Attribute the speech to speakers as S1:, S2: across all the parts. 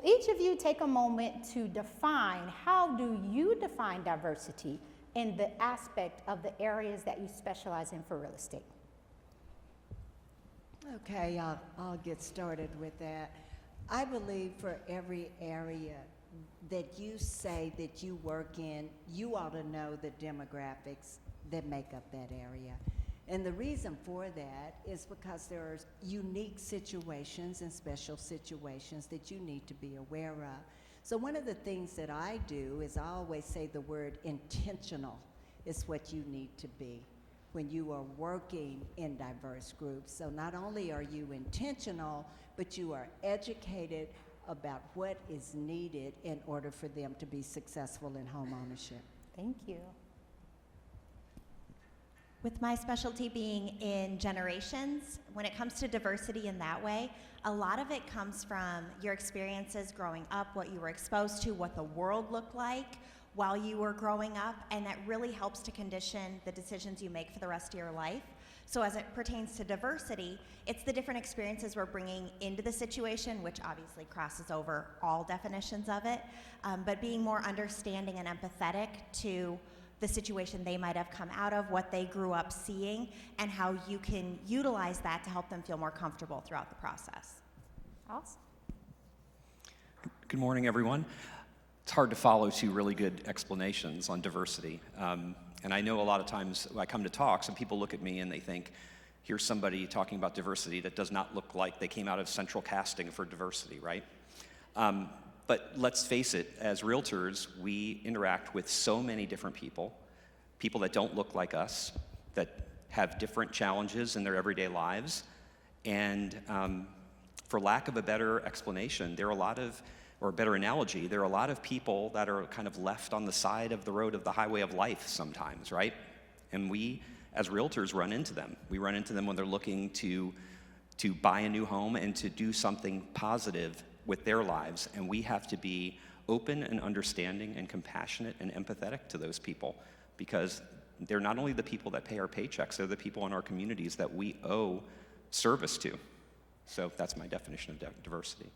S1: will each of you take a moment to define, how do you define diversity in the aspect of the areas that you specialize in for real estate?
S2: Okay, I'll get started with that. I believe for every area that you say that you work in, you ought to know the demographics that make up that area. And the reason for that is because there are unique situations and special situations that you need to be aware of. So one of the things that I do is I always say the word intentional is what you need to be when you are working in diverse groups. So not only are you intentional, but you are educated about what is needed in order for them to be successful in home ownership.
S1: Thank you.
S3: With my specialty being in generations, when it comes to diversity in that way, a lot of it comes from your experiences growing up, what you were exposed to, what the world looked like while you were growing up, and that really helps to condition the decisions you make for the rest of your life. So as it pertains to diversity, it's the different experiences we're bringing into the situation, which obviously crosses over all definitions of it, but being more understanding and empathetic to the situation they might have come out of, what they grew up seeing, and how you can utilize that to help them feel more comfortable throughout the process.
S1: Awesome.
S4: Good morning, everyone. It's hard to follow two really good explanations on diversity. And I know a lot of times I come to talks and people look at me and they think, here's somebody talking about diversity that does not look like they came out of central casting for diversity, right? But let's face it, as realtors, we interact with so many different people that don't look like us, that have different challenges in their everyday lives. And for lack of a better explanation, there are a lot of, or a better analogy, there are a lot of people that are kind of left on the side of the road of the highway of life sometimes, right? And we, as realtors, run into them. We run into them when they're looking to buy a new home and to do something positive with their lives, and we have to be open and understanding and compassionate and empathetic to those people, because they're not only the people that pay our paychecks, they're the people in our communities that we owe service to. So that's my definition of diversity.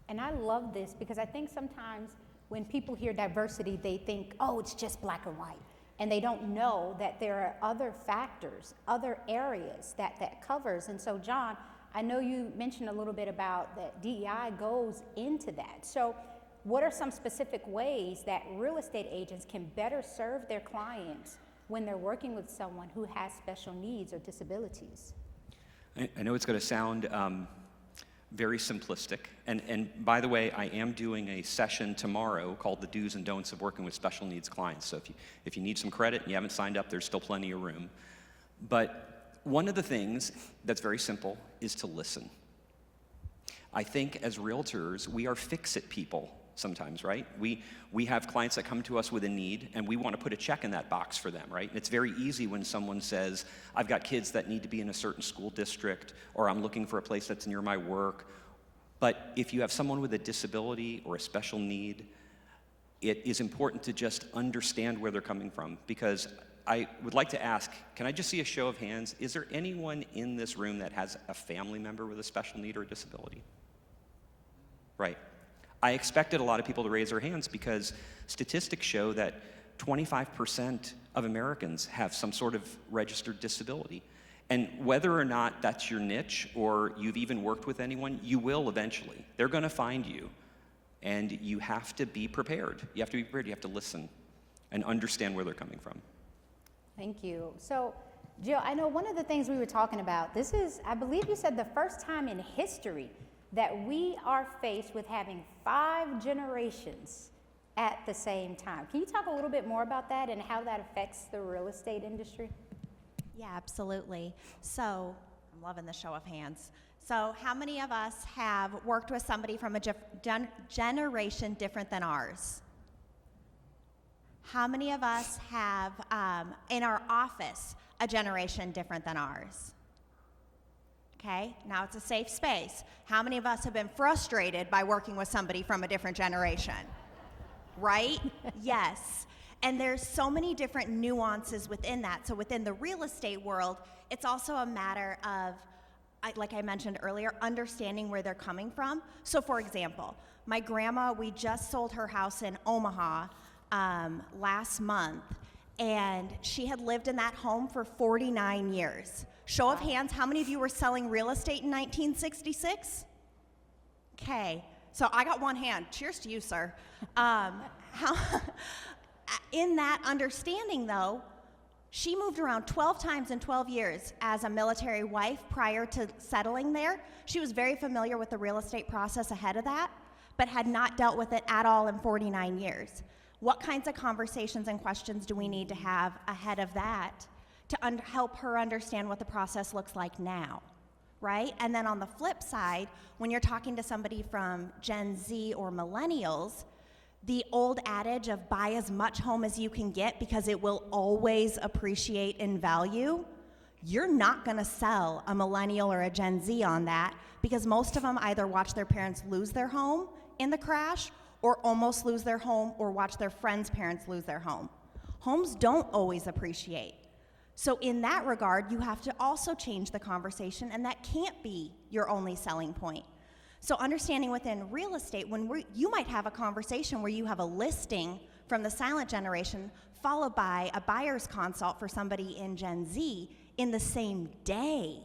S1: And I love this because I think sometimes when people hear diversity, they think, oh, it's just black and white. And they don't know that there are other factors, other areas that covers. And so, John, I know you mentioned a little bit about that DEI goes into that. So what are some specific ways that real estate agents can better serve their clients when they're working with someone who has special needs or disabilities?
S4: I know it's going to sound very simplistic. And by the way, I am doing a session tomorrow called the Do's and Don'ts of Working with Special Needs Clients. So if you need some credit and you haven't signed up, there's still plenty of room. But one of the things that's very simple is to listen. I think as realtors, we are fix-it people sometimes, right? We have clients that come to us with a need, and we want to put a check in that box for them, right? And it's very easy when someone says, I've got kids that need to be in a certain school district, or I'm looking for a place that's near my work. But if you have someone with a disability or a special need, it is important to just understand where they're coming from, because I would like to ask, can I just see a show of hands? Is there anyone in this room that has a family member with a special need or a disability? Right. I expected a lot of people to raise their hands because statistics show that 25% of Americans have some sort of registered disability. And whether or not that's your niche or you've even worked with anyone, you will eventually. They're going to find you. And you have to be prepared. You have to be prepared. You have to listen and understand where they're coming from.
S1: Thank you. So, Jill, I know one of the things we were talking about, this is, I believe you said, the first time in history that we are faced with having 5 generations at the same time. Can you talk a little bit more about that and how that affects the real estate industry?
S3: Yeah, absolutely. So, I'm loving the show of hands. So, how many of us have worked with somebody from a generation different than ours? How many of us have, in our office, a generation different than ours? Okay, now it's a safe space. How many of us have been frustrated by working with somebody from a different generation? Right? Yes. And there's so many different nuances within that. So within the real estate world, it's also a matter of like I mentioned earlier, understanding where they're coming from. So for example, my grandma, we just sold her house in Omaha last month, and she had lived in that home for 49 years. Show of hands, how many of you were selling real estate in 1966? Okay, so I got one hand. Cheers to you, sir. In that understanding, though, she moved around 12 times in 12 years as a military wife prior to settling there. She was very familiar with the real estate process ahead of that, but had not dealt with it at all in 49 years. What kinds of conversations and questions do we need to have ahead of that to help her understand what the process looks like now, right? And then on the flip side, when you're talking to somebody from Gen Z or millennials, the old adage of buy as much home as you can get because it will always appreciate in value, you're not gonna sell a millennial or a Gen Z on that because most of them either watch their parents lose their home in the crash or almost lose their home or watch their friends' parents lose their home. Homes don't always appreciate. So in that regard, you have to also change the conversation, and that can't be your only selling point. So understanding within real estate, you might have a conversation where you have a listing from the silent generation followed by a buyer's consult for somebody in Gen Z in the same day.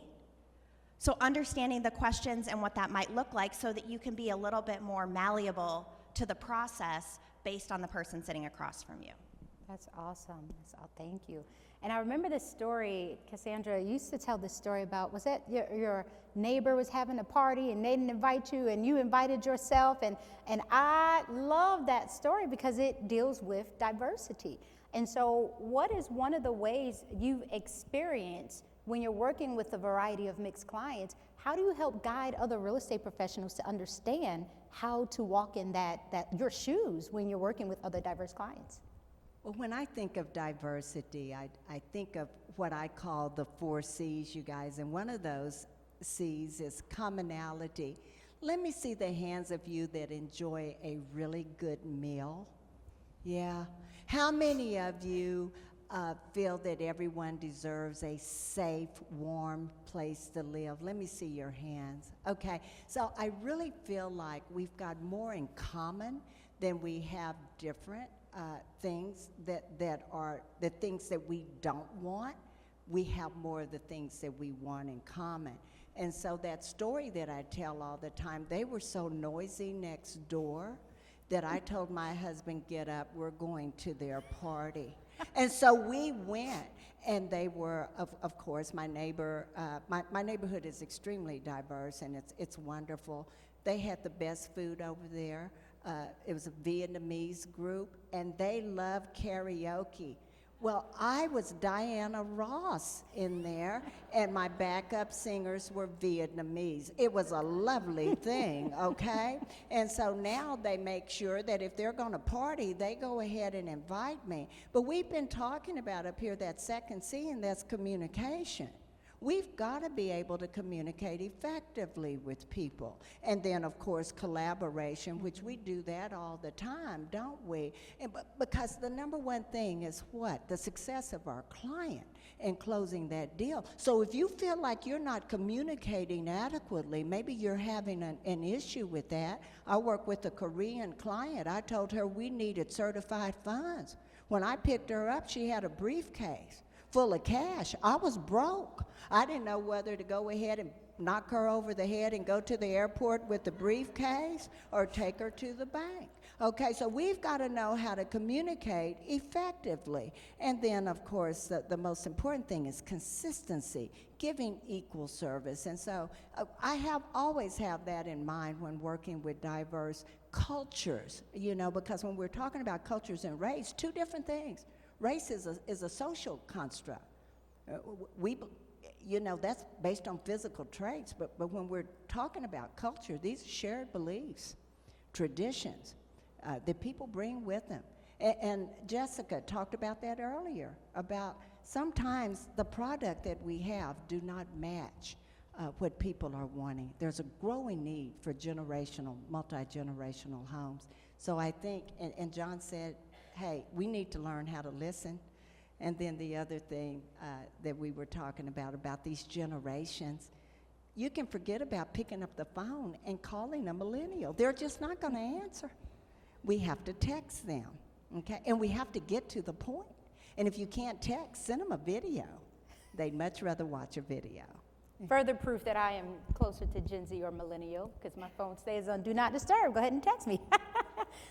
S3: So understanding the questions and what that might look like so that you can be a little bit more malleable to the process based on the person sitting across from you.
S1: That's awesome. Thank you. And I remember this story, Cassandra used to tell this story about, was that your neighbor was having a party and they didn't invite you and you invited yourself? And I love that story because it deals with diversity. And so what is one of the ways you've experienced when you're working with a variety of mixed clients, how do you help guide other real estate professionals to understand how to walk in your shoes when you're working with other diverse clients?
S2: Well, when I think of diversity, I think of what I call the 4 C's, you guys, and one of those C's is commonality. Let me see the hands of you that enjoy a really good meal. Yeah. How many of you feel that everyone deserves a safe, warm place to live? Let me see your hands. Okay, so I really feel like we've got more in common than we have different things that are the things that we don't want. We have more of the things that we want in common. And so that story that I tell all the time, they were so noisy next door that I told my husband, get up, we're going to their party. And so we went, and they were, of course, my neighbor, my neighborhood is extremely diverse, and it's wonderful. They had the best food over there. It was a Vietnamese group, and they loved karaoke. Well, I was Diana Ross in there, and my backup singers were Vietnamese. It was a lovely thing, okay? And so now they make sure that if they're gonna party, they go ahead and invite me. But we've been talking about up here that second C, and that's communication. We've got to be able to communicate effectively with people. And then, of course, collaboration, which we do that all the time, don't we? Because the number one thing is what? The success of our client in closing that deal. So if you feel like you're not communicating adequately, maybe you're having an issue with that. I work with a Korean client. I told her we needed certified funds. When I picked her up, she had a briefcase full of cash. I was broke. I didn't know whether to go ahead and knock her over the head and go to the airport with the briefcase or take her to the bank. Okay, so we've got to know how to communicate effectively. And then, of course, the most important thing is consistency, giving equal service. And so I always have that in mind when working with diverse cultures, because when we're talking about cultures and race, two different things. Race is a social construct. That's based on physical traits, but when we're talking about culture, these are shared beliefs, traditions that people bring with them. And Jessica talked about that earlier, about sometimes the product that we have do not match what people are wanting. There's a growing need for multi-generational homes. So I think, and John said, hey, we need to learn how to listen. And then the other thing that we were talking about these generations, you can forget about picking up the phone and calling a millennial. They're just not going to answer. We have to text them, okay? And we have to get to the point. And if you can't text, send them a video. They'd much rather watch a video.
S1: Further proof that I am closer to Gen Z or millennial, because my phone stays on Do Not Disturb. Go ahead and text me.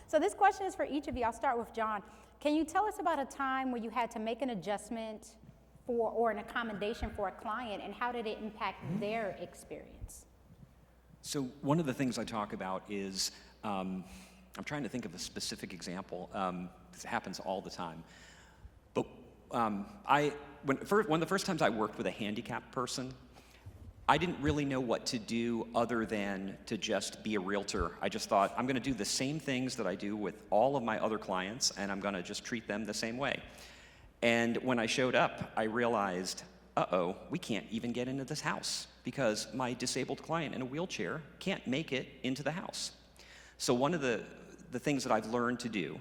S1: So this question is for each of you. I'll start with John. Can you tell us about a time where you had to make an adjustment for or an accommodation for a client, and how did it impact their experience?
S4: So one of the things I talk about is, I'm trying to think of a specific example, because it happens all the time. But one of the first times I worked with a handicapped person, I didn't really know what to do other than to just be a realtor. I just thought, I'm going to do the same things that I do with all of my other clients, and I'm going to just treat them the same way. And when I showed up, I realized, uh-oh, we can't even get into this house because my disabled client in a wheelchair can't make it into the house. So one of the things that I've learned to do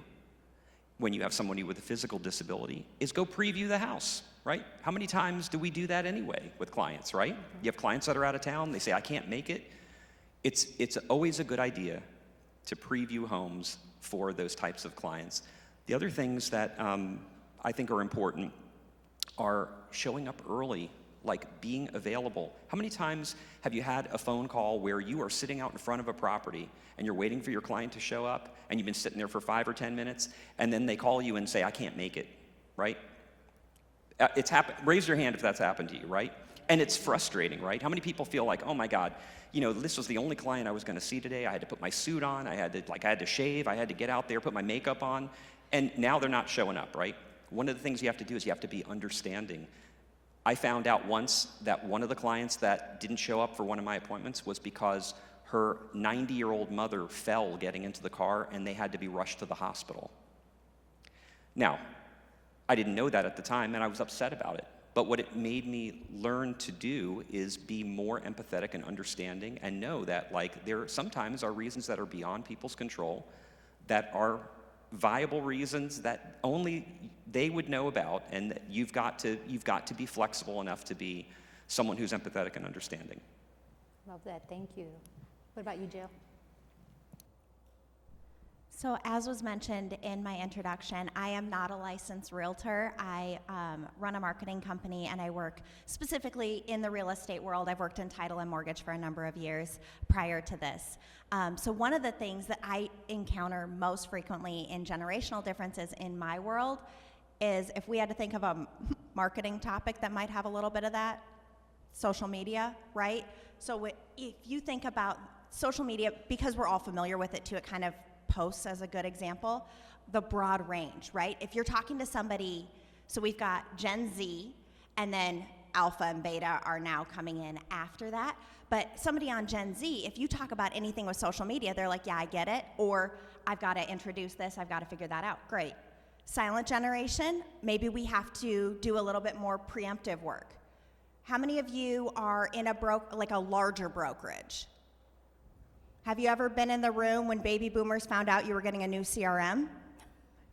S4: when you have somebody with a physical disability is go preview the house, right? How many times do we do that anyway with clients, right? You have clients that are out of town, they say, I can't make it. It's always a good idea to preview homes for those types of clients. The other things that I think are important are showing up early, like being available. How many times have you had a phone call where you are sitting out in front of a property and you're waiting for your client to show up and you've been sitting there for 5 or 10 minutes and then they call you and say, I can't make it, right? It's happened. Raise your hand if that's happened to you, right? And it's frustrating, right? How many people feel like, oh my God, you know, this was the only client I was going to see today. I had to put my suit on. I had to shave. I had to get out there, put my makeup on, and now they're not showing up, right? One of the things you have to do is you have to be understanding. I found out once that one of the clients that didn't show up for one of my appointments was because her 90-year-old mother fell getting into the car and they had to be rushed to the hospital. Now, I didn't know that at the time and I was upset about it. But what it made me learn to do is be more empathetic and understanding and know that like there sometimes are reasons that are beyond people's control that are viable reasons that only they would know about, and that you've got to be flexible enough to be someone who's empathetic and understanding.
S1: Love that. Thank you. What about you, Jill?
S3: So as was mentioned in my introduction, I am not a licensed realtor. I run a marketing company and I work specifically in the real estate world. I've worked in title and mortgage for a number of years prior to this. So one of the things that I encounter most frequently in generational differences in my world is, if we had to think of a marketing topic that might have a little bit of that, social media, right? So if you think about social media, because we're all familiar with it too, it kind of posts as a good example, the broad range, right? If you're talking to somebody, so we've got Gen Z, and then Alpha and Beta are now coming in after that, but somebody on Gen Z, if you talk about anything with social media, they're like, yeah, I get it, or I've got to introduce this, I've got to figure that out. Great. Silent generation, maybe we have to do a little bit more preemptive work. How many of you are in a larger brokerage? Have you ever been in the room when baby boomers found out you were getting a new CRM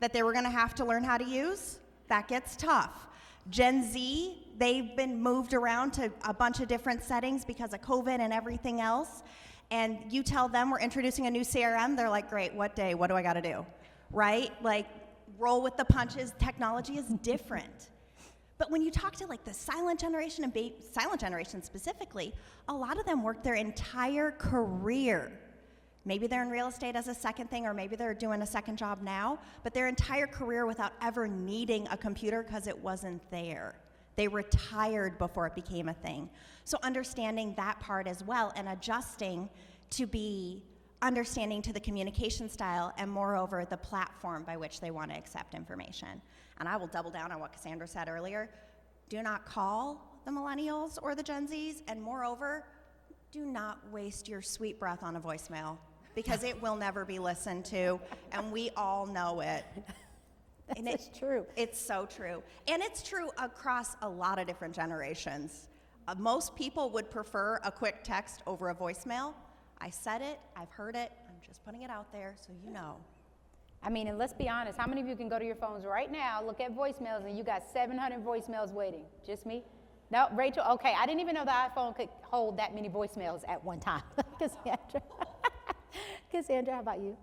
S3: that they were going to have to learn how to use? That gets tough. Gen Z, they've been moved around to a bunch of different settings because of COVID and everything else. And you tell them we're introducing a new CRM, they're like, great, what day? What do I got to do? Right? Like, roll with the punches. Technology is different. But when you talk to like the silent generation and silent generation specifically, a lot of them work their entire career. Maybe they're in real estate as a second thing, or maybe they're doing a second job now, but their entire career without ever needing a computer because it wasn't there. They retired before it became a thing. So understanding that part as well and adjusting to be understanding to the communication style and moreover the platform by which they want to accept information. And I will double down on what Cassandra said earlier. Do not call the millennials or the Gen Zs, and moreover, do not waste your sweet breath on a voicemail because it will never be listened to, and we all know it.
S1: It's true.
S3: It's so true. And it's true across a lot of different generations. Most people would prefer a quick text over a voicemail. I said it, I've heard it, I'm just putting it out there so you know.
S1: I mean, and let's be honest, how many of you can go to your phones right now, look at voicemails, and you got 700 voicemails waiting? Just me? No, Rachel, okay. I didn't even know the iPhone could hold that many voicemails at one time. Cassandra. Cassandra, how about you?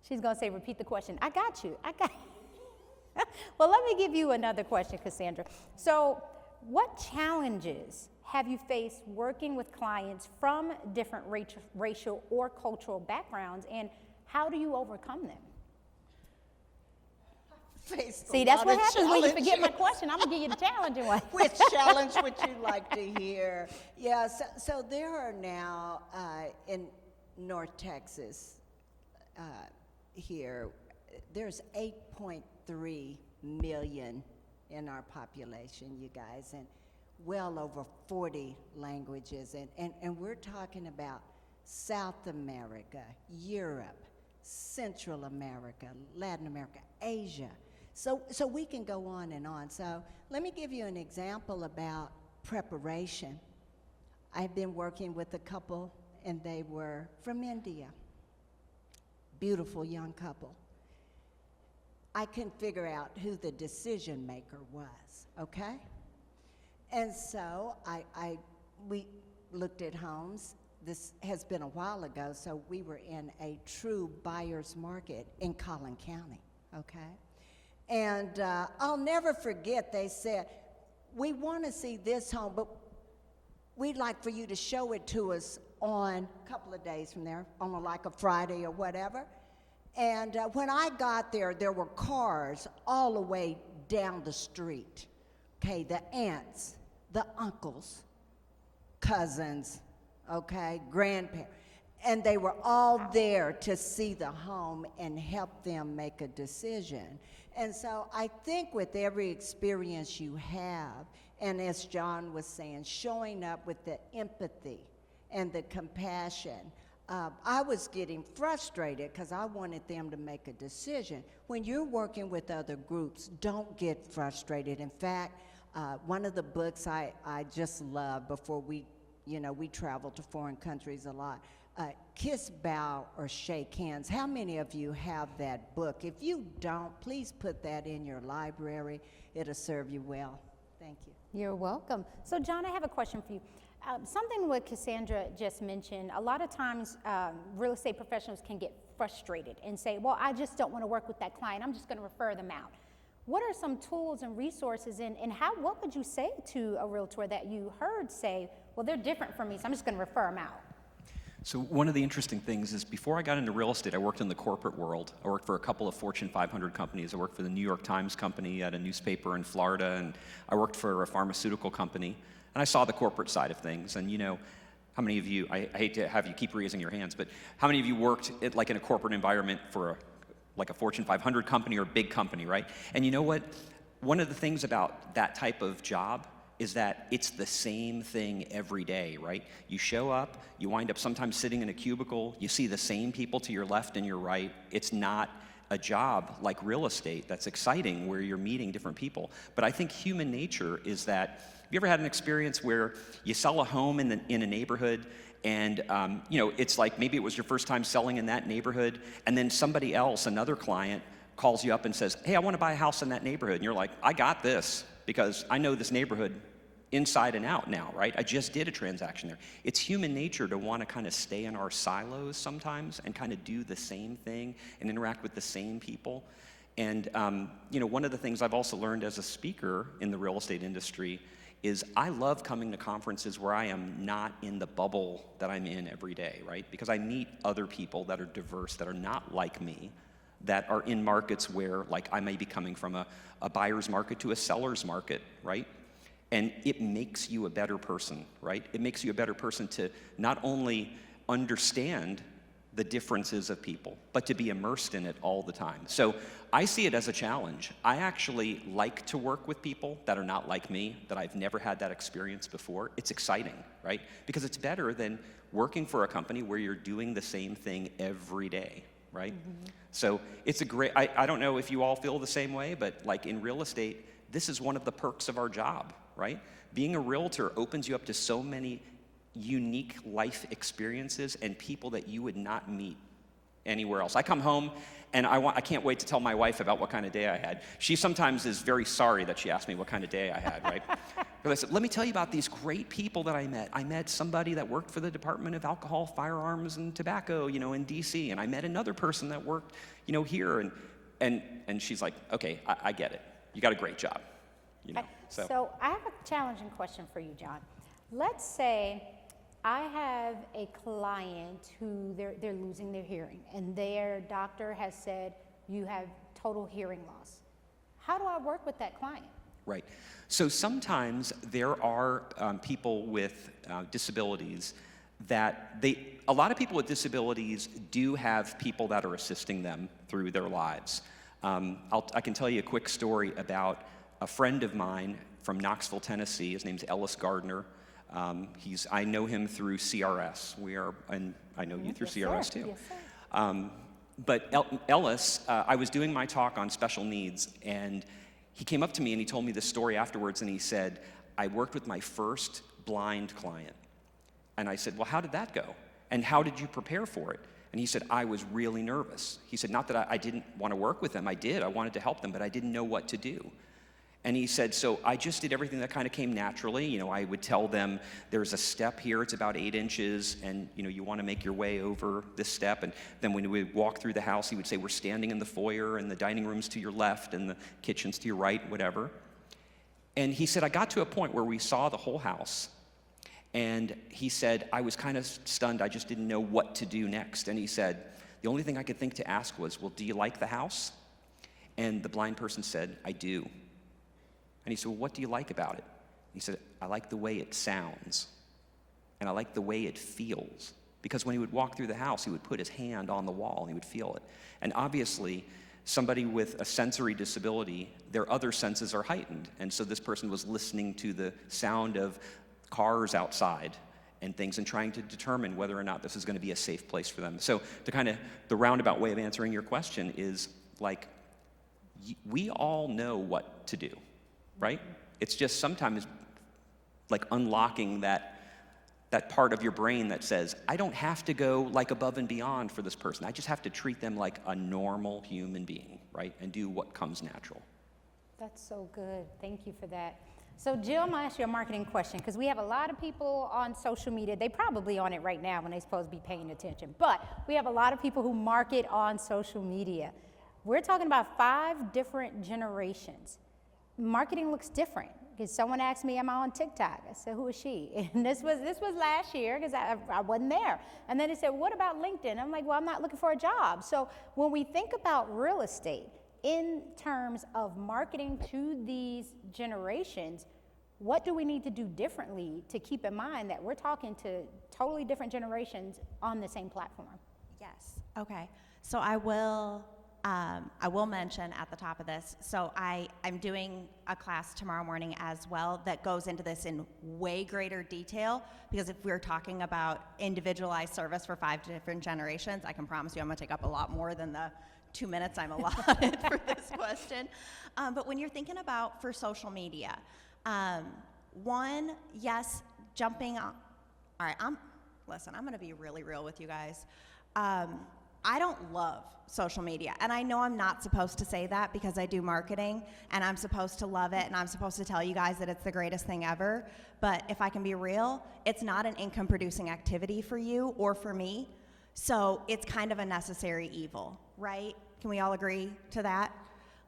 S1: She's going to say, repeat the question. I got you. Well, let me give you another question, Cassandra. So, what challenges have you faced working with clients from different racial or cultural backgrounds, and how do you overcome them? See, that's what happens when you forget my question. I'm going to give you the challenging one.
S2: Which challenge would you like to hear? Yeah, so there are now in North Texas here, there's 8.3 million in our population, you guys, and well over 40 languages. And we're talking about South America, Europe, Central America, Latin America, Asia. So we can go on and on. So let me give you an example about preparation. I've been working with a couple, and they were from India. Beautiful young couple. I couldn't figure out who the decision maker was, okay? And so we looked at homes. This has been a while ago, so we were in a true buyer's market in Collin County, okay? And I'll never forget, they said, we want to see this home, but we'd like for you to show it to us on a couple of days from there, on like a Friday or whatever. And when I got there, there were cars all the way down the street. Okay, the aunts, the uncles, cousins, okay, grandparents. And they were all there to see the home and help them make a decision. And so I think with every experience you have, and as John was saying, showing up with the empathy and the compassion, I was getting frustrated because I wanted them to make a decision. When you're working with other groups, don't get frustrated. In fact, one of the books I just love before we travel to foreign countries a lot, Kiss, Bow, or Shake Hands. How many of you have that book? If you don't, please put that in your library. It'll serve you well. Thank you.
S1: You're welcome. So, John, I have a question for you. Something what Cassandra just mentioned, a lot of times real estate professionals can get frustrated and say, well, I just don't want to work with that client. I'm just going to refer them out. What are some tools and resources, and what would you say to a realtor that you heard say, well, they're different from me, so I'm just going to refer them out?
S4: So one of the interesting things is before I got into real estate, I worked in the corporate world. I worked for a couple of Fortune 500 companies. I worked for the New York Times company at a newspaper in Florida, and I worked for a pharmaceutical company. And I saw the corporate side of things. And how many of you, I hate to have you keep raising your hands, but how many of you worked in a corporate environment for a Fortune 500 company or a big company, right? And you know what? One of the things about that type of job is that it's the same thing every day, right? You show up, you wind up sometimes sitting in a cubicle, you see the same people to your left and your right. It's not a job like real estate that's exciting where you're meeting different people. But I think human nature is that, have you ever had an experience where you sell a home in a neighborhood and it's like maybe it was your first time selling in that neighborhood, and then somebody else, another client, calls you up and says, hey, I want to buy a house in that neighborhood. And you're like, I got this, because I know this neighborhood inside and out now, right? I just did a transaction there. It's human nature to want to kind of stay in our silos sometimes and kind of do the same thing and interact with the same people. And one of the things I've also learned as a speaker in the real estate industry is I love coming to conferences where I am not in the bubble that I'm in every day, right? Because I meet other people that are diverse, that are not like me, that are in markets where, like, I may be coming from a buyer's market to a seller's market, right? And it makes you a better person, right? It makes you a better person to not only understand the differences of people, but to be immersed in it all the time. So I see it as a challenge. I actually like to work with people that are not like me, that I've never had that experience before. It's exciting, right? Because it's better than working for a company where you're doing the same thing every day, right? Mm-hmm. So it's a great, I don't know if you all feel the same way, but like in real estate, this is one of the perks of our job, right? Being a realtor opens you up to so many unique life experiences and people that you would not meet anywhere else. I come home and I can't wait to tell my wife about what kind of day I had. She sometimes is very sorry that she asked me what kind of day I had, right? Because I said, let me tell you about these great people that I met. I met somebody that worked for the Department of Alcohol, Firearms, and Tobacco, in D.C., and I met another person that worked, here, and she's like, okay, I get it. You got a great job,
S1: So I have a challenging question for you, John. Let's say I have a client who they're losing their hearing, and their doctor has said, you have total hearing loss. How do I work with that client?
S4: Right. So sometimes there are people with disabilities that a lot of people with disabilities do have people that are assisting them through their lives. I can tell you a quick story about a friend of mine from Knoxville, Tennessee. His name's Ellis Gardner. I know him through CRS. And I know you through CRS too.
S1: Yes, sir.
S4: But Ellis, I was doing my talk on special needs, and he came up to me and he told me this story afterwards, and he said, I worked with my first blind client. And I said, well, how did that go? And how did you prepare for it? And he said, I was really nervous. He said, not that I didn't want to work with them. I did. I wanted to help them, but I didn't know what to do. And he said, so I just did everything that kind of came naturally. I would tell them there's a step here, it's about 8 inches, and you want to make your way over this step. And then when we would walk through the house, he would say, we're standing in the foyer, and the dining room's to your left, and the kitchen's to your right, whatever. And he said, I got to a point where we saw the whole house, and he said, I was kind of stunned, I just didn't know what to do next. And he said, the only thing I could think to ask was, well, do you like the house? And the blind person said, I do. And he said, well, what do you like about it? He said, I like the way it sounds, and I like the way it feels. Because when he would walk through the house, he would put his hand on the wall, and he would feel it. And obviously, somebody with a sensory disability, their other senses are heightened. And so this person was listening to the sound of cars outside and things and trying to determine whether or not this is going to be a safe place for them. So the roundabout way of answering your question is, like, we all know what to do. Right? It's just sometimes like unlocking that part of your brain that says, I don't have to go like above and beyond for this person. I just have to treat them like a normal human being, right? And do what comes natural.
S1: That's so good. Thank you for that. So Jill, I'm gonna ask you a marketing question, because we have a lot of people on social media. They probably on it right now when they're supposed to be paying attention. But we have a lot of people who market on social media. We're talking about 5 different generations. Marketing looks different, because someone asked me, am I on TikTok? I said, who is she? And this was last year, because I wasn't there. And then they said, what about LinkedIn? I'm like, well, I'm not looking for a job. So when we think about real estate in terms of marketing to these generations, what do we need to do differently to keep in mind that we're talking to totally different generations on the same platform?
S3: Yes. Okay. So I will mention at the top of this, so I'm doing a class tomorrow morning as well that goes into this in way greater detail, because if we're talking about individualized service for 5 different generations, I can promise you I'm going to take up a lot more than the 2 minutes I'm allotted for this question. But when you're thinking about for social media, one, yes, jumping on, all right, I'm going to be really real with you guys. I don't love social media, and I know I'm not supposed to say that because I do marketing, and I'm supposed to love it, and I'm supposed to tell you guys that it's the greatest thing ever, but if I can be real, it's not an income-producing activity for you or for me, so it's kind of a necessary evil, right? Can we all agree to that?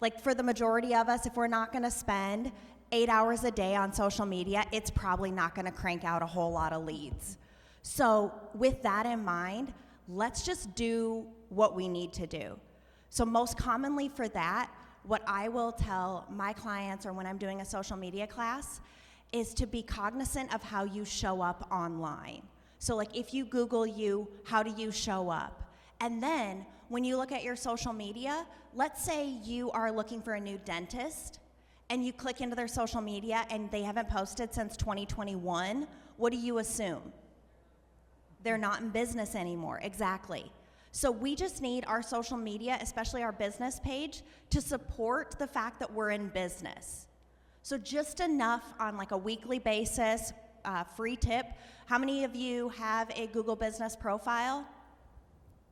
S3: Like, for the majority of us, if we're not gonna spend 8 hours a day on social media, it's probably not gonna crank out a whole lot of leads. So with that in mind, let's just do what we need to do. So most commonly for that, what I will tell my clients, or when I'm doing a social media class, is to be cognizant of how you show up online. So like if you Google you, how do you show up? And then when you look at your social media, let's say you are looking for a new dentist and you click into their social media and they haven't posted since 2021, what do you assume? They're not in business anymore. Exactly. So we just need our social media, especially our business page, to support the fact that we're in business. So just enough on like a weekly basis, free tip. How many of you have a Google Business profile?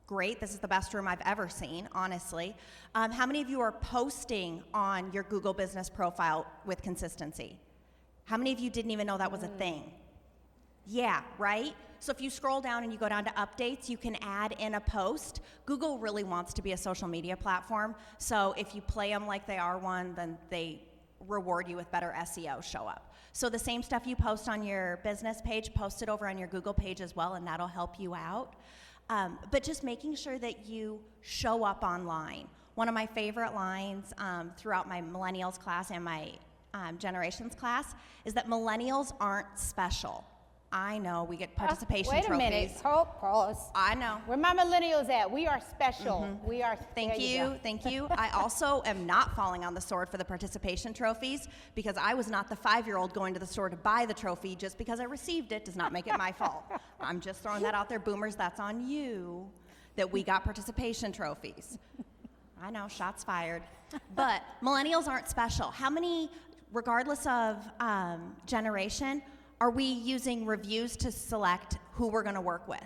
S3: Great, this is the best room I've ever seen, honestly. How many of you are posting on your Google Business profile with consistency? How many of you didn't even know that was a thing? Yeah, right? So if you scroll down and you go down to updates, you can add in a post. Google really wants to be a social media platform, so if you play them like they are one, then they reward you with better SEO show up. So the same stuff you post on your business page, post it over on your Google page as well, and that'll help you out. But just making sure that you show up online. One of my favorite lines throughout my millennials class and my generations class is that millennials aren't special. I know we get participation
S1: Wait a
S3: trophies.
S1: minute. Pause.
S3: I know.
S1: Where my millennials at? We are special. We are.
S3: Thank
S1: there
S3: you,
S1: go.
S3: thank you. I also am not falling on the sword for the participation trophies because I was not the 5-year-old going to the store to buy the trophy. Just because I received it does not make it my fault. I'm just throwing that out there. Boomers, that's on you that we got participation trophies. I know, shots fired. But millennials aren't special. How many, regardless of generation, are we using reviews to select who we're going to work with?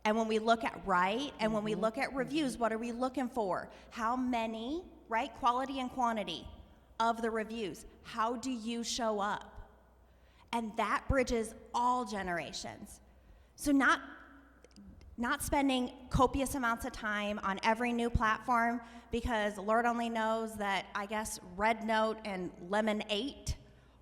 S3: And when we look at and when we look at reviews, what are we looking for? How many, right, quality and quantity of the reviews? How do you show up? And that bridges all generations. So not spending copious amounts of time on every new platform, because Lord only knows that, I guess, Red Note and Lemon 8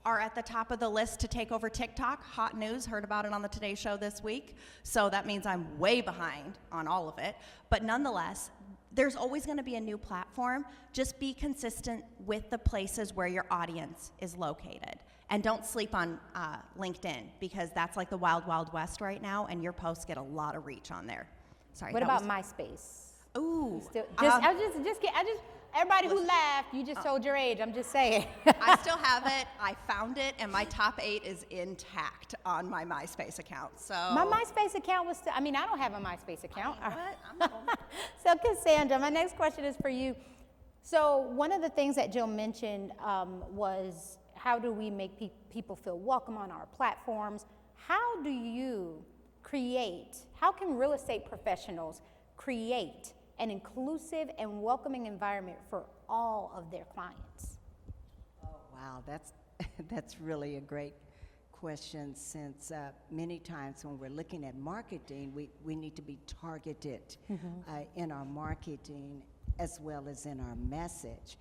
S3: are at the top of the list to take over TikTok. Hot news, heard about it on the Today Show this week. So that means I'm way behind on all of it. But nonetheless, there's always going to be a new platform. Just be consistent with the places where your audience is located. And don't sleep on LinkedIn, because that's like the wild, wild west right now, and your posts get a lot of reach on there. Sorry.
S1: What about MySpace?
S3: Ooh.
S1: Everybody who laughed, you just told your age. I'm just saying.
S3: I still have it. I found it, and my top 8 is intact on my MySpace account. So
S1: My MySpace account was still, I don't have a MySpace account.
S3: What?
S1: So Cassandra, my next question is for you. So one of the things that Jill mentioned was, how do we make people feel welcome on our platforms? How do you how can real estate professionals create an inclusive and welcoming environment for all of their clients?
S2: Oh, wow, that's really a great question, since many times when we're looking at marketing, we need to be targeted in our marketing as well as in our message.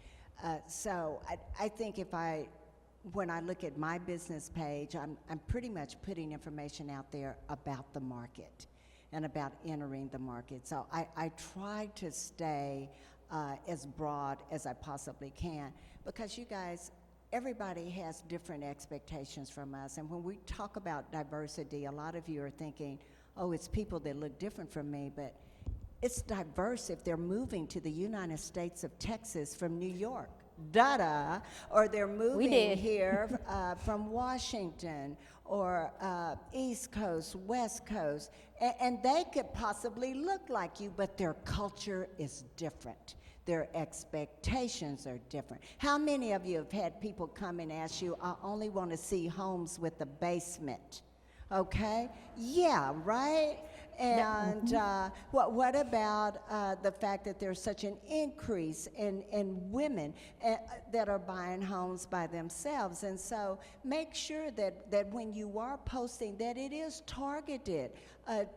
S2: So I think when I look at my business page, I'm pretty much putting information out there about the market and about entering the market. So I try to stay as broad as I possibly can, because you guys, everybody has different expectations from us. And when we talk about diversity, a lot of you are thinking, oh, it's people that look different from me, but it's diverse if they're moving to the United States of Texas from New York. Or they're moving here from Washington or East Coast, West Coast, and they could possibly look like you, but their culture is different. Their expectations are different. How many of you have had people come and ask you, I only want to see homes with a basement? Okay? Yeah, right? And what about the fact that there's such an increase in women that are buying homes by themselves? And so make sure that when you are posting, that it is targeted.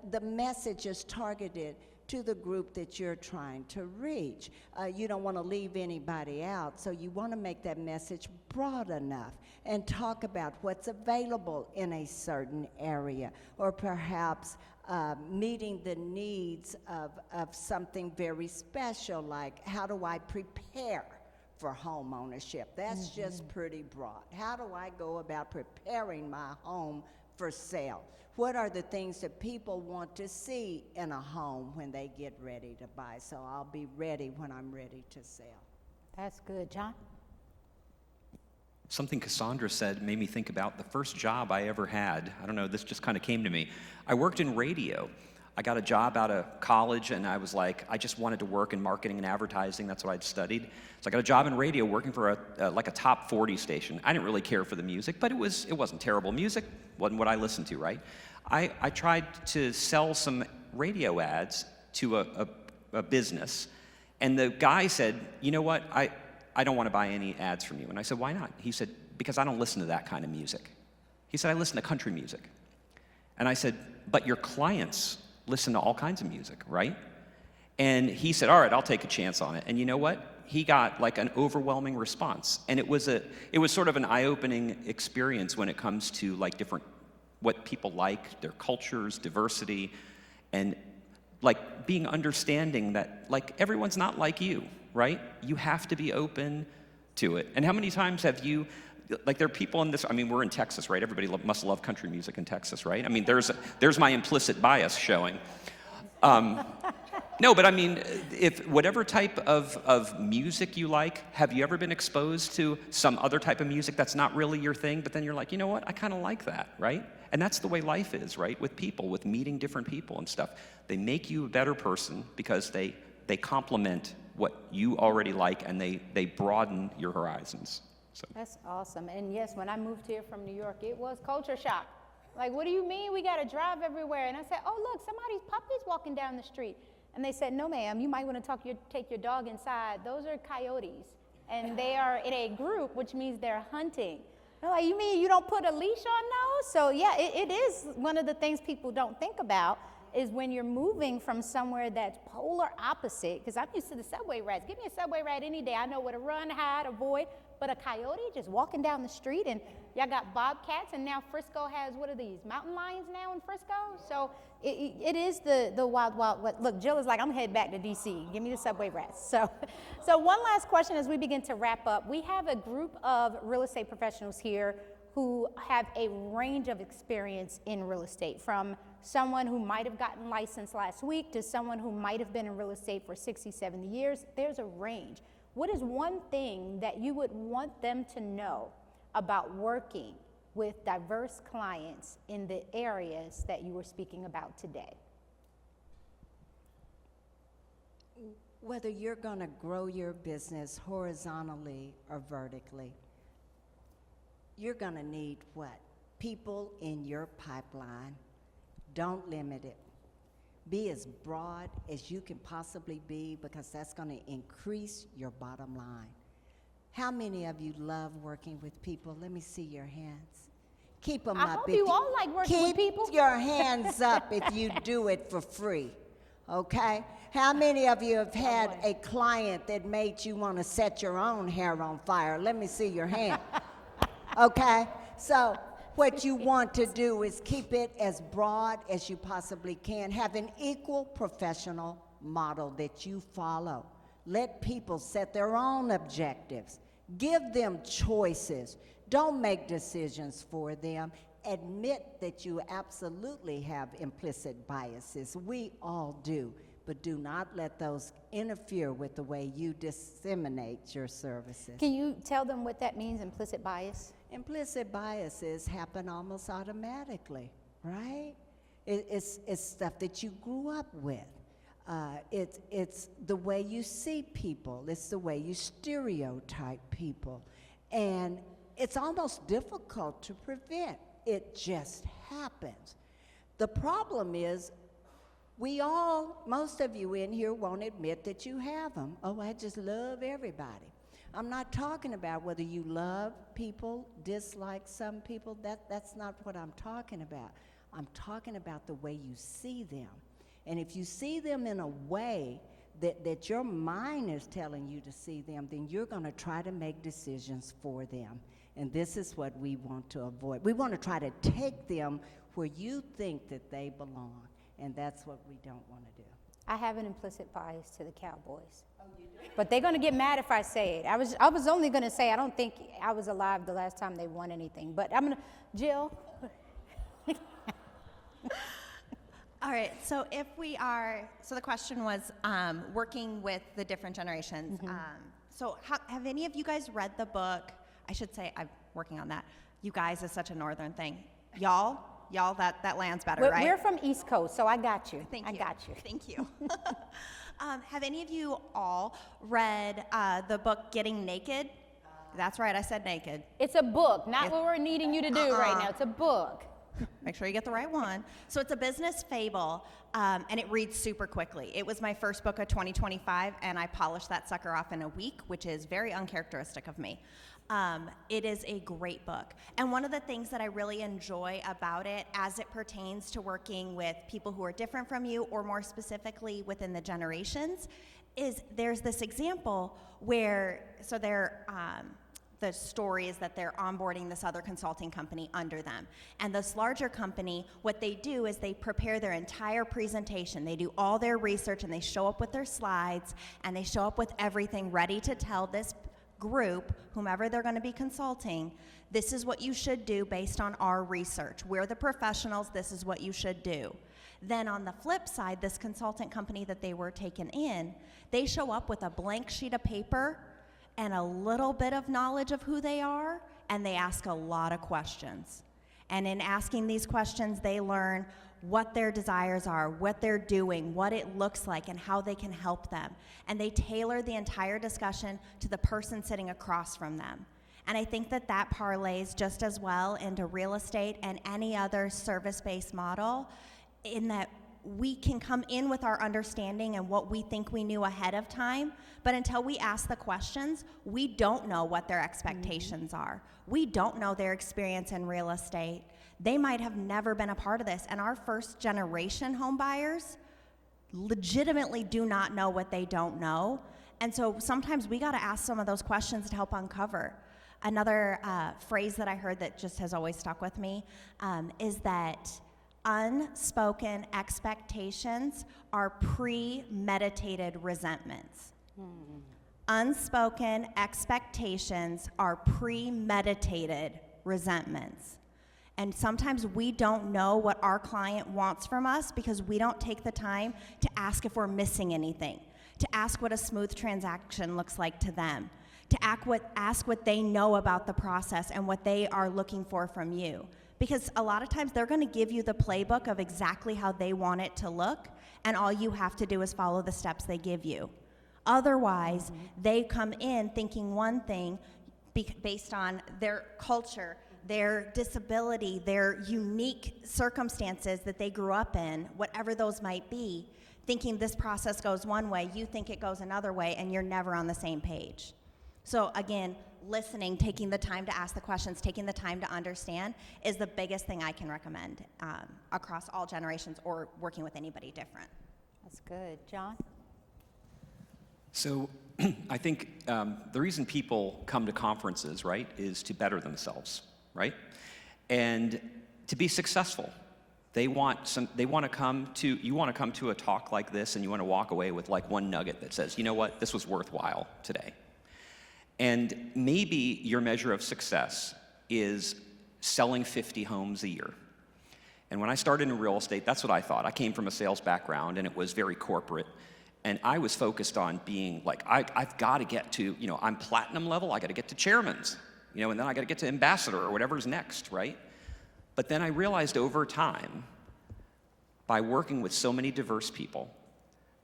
S2: The message is targeted to the group that you're trying to reach. You don't want to leave anybody out, so you want to make that message broad enough and talk about what's available in a certain area, or perhaps meeting the needs of something very special, like how do I prepare for home ownership? That's just pretty broad. How do I go about preparing my home for sale? What are the things that people want to see in a home when they get ready to buy? So I'll be ready when I'm ready to sell.
S1: That's good. John?
S4: Something Cassandra said made me think about the first job I ever had. I don't know, this just kind of came to me. I worked in radio. I got a job out of college, and I was like, I just wanted to work in marketing and advertising. That's what I'd studied. So I got a job in radio working for a top 40 station. I didn't really care for the music, but it wasn't terrible music. Wasn't what I listened to, right? I tried to sell some radio ads to a business, and the guy said, you know what, I don't want to buy any ads from you. And I said, why not? He said, because I don't listen to that kind of music. He said, I listen to country music. And I said, but your clients listen to all kinds of music, right? And he said, all right, I'll take a chance on it. And you know what? He got like an overwhelming response. And it was sort of an eye-opening experience when it comes to like different, what people like, their cultures, diversity, and like being understanding that like everyone's not like you, right? You have to be open to it. And how many times have you, like there are people in this, I mean, we're in Texas, right? Everybody must love country music in Texas, right? I mean, there's my implicit bias showing. No, but I mean, if whatever type of music you like, have you ever been exposed to some other type of music that's not really your thing, but then you're like, you know what, I kind of like that, right? And that's the way life is, right? With people, with meeting different people and stuff. They make you a better person because they complement what you already like, and they broaden your horizons. So.
S1: That's awesome. And yes, when I moved here from New York, it was culture shock. Like, what do you mean we got to drive everywhere? And I said, oh, look, somebody's puppy's walking down the street. And they said, no, ma'am, you might want to take your dog inside. Those are coyotes. And they are in a group, which means they're hunting. They're like, you mean you don't put a leash on those? So, yeah, it is one of the things people don't think about is when you're moving from somewhere that's polar opposite, because I'm used to the subway rats. Give me a subway rat any day. I know where to run, hide, avoid. But a coyote just walking down the street, and y'all got bobcats, and now Frisco has, what are these, mountain lions now in Frisco? So it is the wild, wild, look, Jill is like, I'm headed back to DC. Give me the subway rats. So one last question as we begin to wrap up. We have a group of real estate professionals here who have a range of experience in real estate, from someone who might have gotten licensed last week to someone who might have been in real estate for 60, 70 years. There's a range. What is one thing that you would want them to know about working with diverse clients in the areas that you were speaking about today?
S2: Whether you're going to grow your business horizontally or vertically, you're going to need what? People in your pipeline. Don't limit it. Be as broad as you can possibly be, because that's going to increase your bottom line. How many of you love working with people? Let me see your hands. Keep them up.
S1: I hope you all like working with people.
S2: Keep your hands up if you do it for free, okay? How many of you have had a client that made you want to set your own hair on fire? Let me see your hand, okay? So what you want to do is keep it as broad as you possibly can. Have an equal professional model that you follow. Let people set their own objectives. Give them choices. Don't make decisions for them. Admit that you absolutely have implicit biases. We all do. But do not let those interfere with the way you disseminate your services.
S1: Can you tell them what that means, implicit bias?
S2: Implicit biases happen almost automatically, right? It's stuff that you grew up with. It's the way you see people. It's the way you stereotype people. And it's almost difficult to prevent. It just happens. The problem is, most of you in here won't admit that you have them. Oh, I just love everybody. I'm not talking about whether you love people, dislike some people. That's not what I'm talking about. I'm talking about the way you see them. And if you see them in a way that your mind is telling you to see them, then you're going to try to make decisions for them. And this is what we want to avoid. We want to try to take them where you think that they belong. And that's what we don't want to do.
S1: I have an implicit bias to the Cowboys. Oh, you do? But they're going to get mad if I say it. I was only going to say I don't think I was alive the last time they won anything. But I'm going to, Jill.
S3: All right, so so the question was working with the different generations.
S1: Mm-hmm.
S3: So have any of you guys read the book? I should say I'm working on that. You guys is such a northern thing. Y'all, that lands better, right?
S1: We're from East Coast, so I got you.
S3: Thank you.
S1: I got you.
S3: Thank you. Have any of you all read the book Getting Naked? That's right, I said naked.
S1: It's a book, not what we're needing you to do right now. It's a book.
S3: Make sure you get the right one. So it's a business fable, and it reads super quickly. It was my first book of 2025, and I polished that sucker off in a week, which is very uncharacteristic of me. It is a great book. And one of the things that I really enjoy about it as it pertains to working with people who are different from you, or more specifically within the generations, is there's this example where, so the story is that they're onboarding this other consulting company under them. And this larger company, what they do is they prepare their entire presentation. They do all their research and they show up with their slides and they show up with everything ready to tell this group, whomever they're going to be consulting, this is what you should do based on our research. We're the professionals, this is what you should do. Then on the flip side, this consultant company that they were taken in, they show up with a blank sheet of paper and a little bit of knowledge of who they are, and they ask a lot of questions. And in asking these questions, they learn what their desires are, what they're doing, what it looks like, and how they can help them. And they tailor the entire discussion to the person sitting across from them. And I think that that parlays just as well into real estate and any other service-based model, in that we can come in with our understanding and what we think we knew ahead of time, but until we ask the questions, we don't know what their expectations are. We don't know their experience in real estate. They might have never been a part of this, and our first generation home buyers legitimately do not know what they don't know. And so sometimes we got to ask some of those questions to help uncover. Another phrase that I heard that just has always stuck with me is that unspoken expectations are premeditated resentments. Unspoken expectations are premeditated resentments. And sometimes we don't know what our client wants from us because we don't take the time to ask if we're missing anything, to ask what a smooth transaction looks like to them, to ask what they know about the process and what they are looking for from you. Because a lot of times they're going to give you the playbook of exactly how they want it to look, and all you have to do is follow the steps they give you. Otherwise, they come in thinking one thing based on their culture, their disability, their unique circumstances that they grew up in, whatever those might be, thinking this process goes one way, you think it goes another way, and you're never on the same page. So again, listening, taking the time to ask the questions, taking the time to understand is the biggest thing I can recommend across all generations or working with anybody different.
S1: That's good. John?
S4: So I think the reason people come to conferences, right, is to better themselves, right? And to be successful. You want to come to a talk like this and you want to walk away with like one nugget that says, you know what, this was worthwhile today. And maybe your measure of success is selling 50 homes a year. And when I started in real estate, that's what I thought. I came from a sales background and it was very corporate. And I was focused on being like, I've got to get to, I'm platinum level, I got to get to chairman's, and then I got to get to ambassador or whatever's next, right? But then I realized over time, by working with so many diverse people,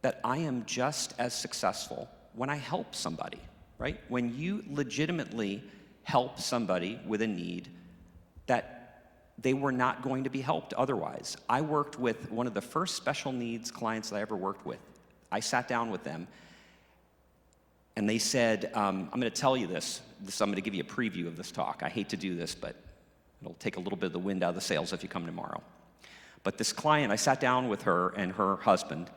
S4: that I am just as successful when I help somebody, right? When you legitimately help somebody with a need that they were not going to be helped otherwise. I worked with one of the first special needs clients that I ever worked with. I sat down with them and they said, I'm going to tell you this. I'm going to give you a preview of this talk. I hate to do this, but it'll take a little bit of the wind out of the sails if you come tomorrow. But this client, I sat down with her and her husband,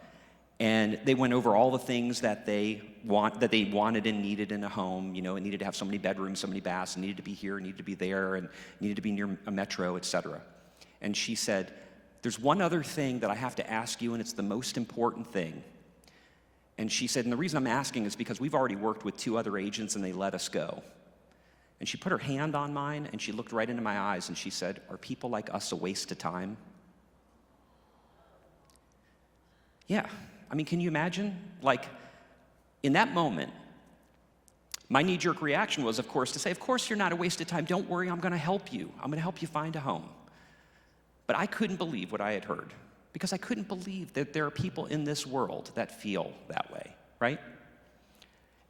S4: and they went over all the things that they wanted and needed in a home. It needed to have so many bedrooms, so many baths, it needed to be here, it needed to be there, and needed to be near a metro, etc. And she said, there's one other thing that I have to ask you, and it's the most important thing. And she said, and the reason I'm asking is because we've already worked with 2 other agents and they let us go. And she put her hand on mine and she looked right into my eyes and she said, are people like us a waste of time? Yeah. Can you imagine? In that moment, my knee-jerk reaction was, of course, to say, of course you're not a waste of time. Don't worry, I'm going to help you. I'm going to help you find a home. But I couldn't believe what I had heard because I couldn't believe that there are people in this world that feel that way, right?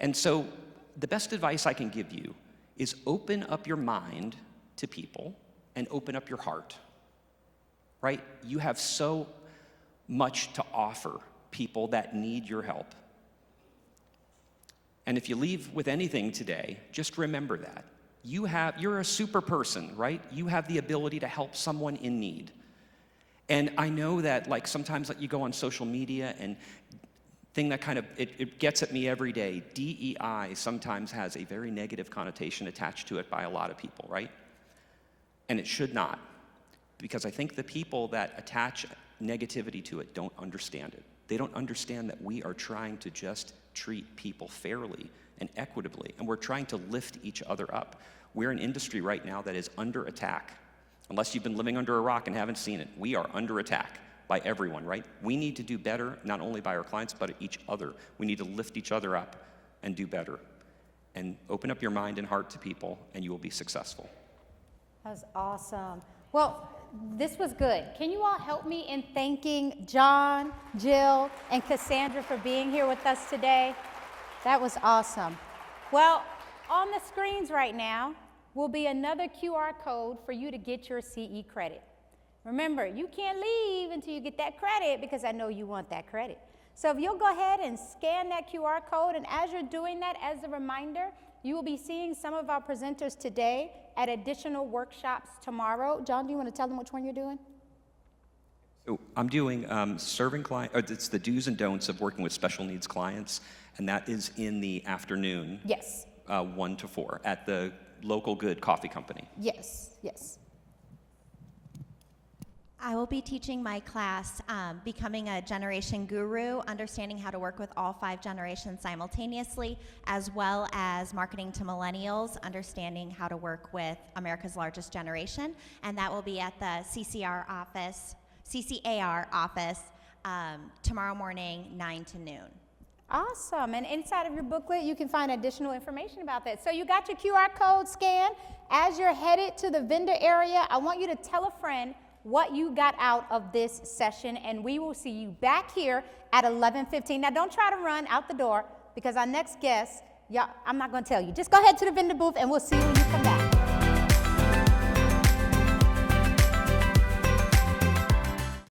S4: And so the best advice I can give you is open up your mind to people and open up your heart, right? You have so much to offer people that need your help. And if you leave with anything today, just remember that. You're a super person, right? You have the ability to help someone in need. And I know that like sometimes like you go on social media and thing that kind of, it gets at me every day. DEI sometimes has a very negative connotation attached to it by a lot of people, right? And it should not. Because I think the people that attach negativity to it don't understand it. They don't understand that we are trying to just treat people fairly and equitably, and we're trying to lift each other up. We're an industry right now that is under attack. Unless you've been living under a rock and haven't seen it, we are under attack by everyone, right? We need to do better, not only by our clients, but each other. We need to lift each other up and do better. And open up your mind and heart to people, and you will be successful.
S1: That was awesome. Well, this was good. Can you all help me in thanking John, Jill, and Cassandra for being here with us today? That was awesome. Well, on the screens right now will be another QR code for you to get your CE credit. Remember, you can't leave until you get that credit because I know you want that credit. So if you'll go ahead and scan that QR code, and as you're doing that, as a reminder, you will be seeing some of our presenters today at additional workshops tomorrow. John, do you want to tell them which one you're doing?
S4: So I'm doing serving client, or it's the do's and don'ts of working with special needs clients, and that is in the afternoon.
S1: Yes.
S4: 1 to 4 at the Local Good Coffee Company.
S1: Yes, yes.
S3: I will be teaching my class, Becoming a Generation Guru, understanding how to work with all 5 generations simultaneously, as well as marketing to millennials, understanding how to work with America's largest generation. And that will be at the CCAR office tomorrow morning, 9 to noon.
S1: Awesome. And inside of your booklet, you can find additional information about that. So you got your QR code scan. As you're headed to the vendor area, I want you to tell a friend what you got out of this session, and we will see you back here at 11:15. Now, don't try to run out the door because our next guest, I'm not going to tell you. Just go ahead to the vendor booth, and we'll see you when you come back.